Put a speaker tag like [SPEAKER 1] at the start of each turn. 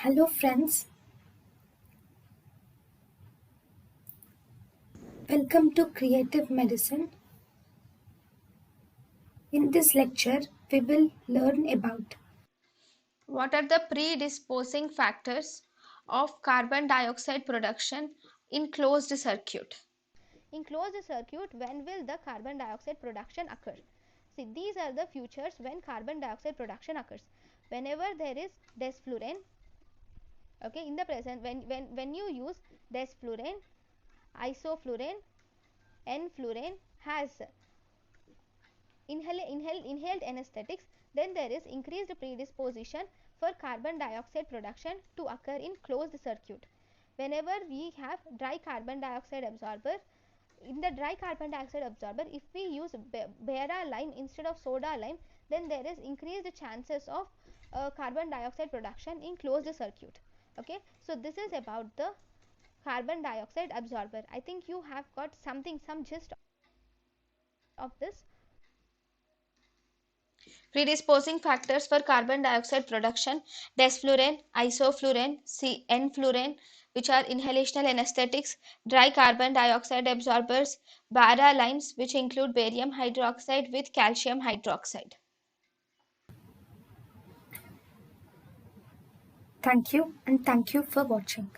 [SPEAKER 1] Hello friends, welcome to Creative Medicine. In this lecture, we will learn about
[SPEAKER 2] what are the predisposing factors of carbon dioxide production in closed circuit?
[SPEAKER 3] In closed circuit, when will the carbon dioxide production occur? See, these are the features when carbon dioxide production occurs. Whenever there is desflurane, okay, in the present, when you use desflurane, isoflurane, N-fluorine has inhaled anesthetics, then there is increased predisposition for carbon dioxide production to occur in closed circuit. Whenever we have dry carbon dioxide absorber, in the dry carbon dioxide absorber, if we use bera lime instead of soda lime, then there is increased chances of carbon dioxide production in closed circuit. Okay, so this is about the carbon dioxide absorber. I think you have got some gist of this.
[SPEAKER 2] Predisposing factors for carbon dioxide production: desflurane, isoflurane, N-fluorine, which are inhalational anesthetics; dry carbon dioxide absorbers; bara limes, which include barium hydroxide with calcium hydroxide.
[SPEAKER 1] thank you and thank you for watching.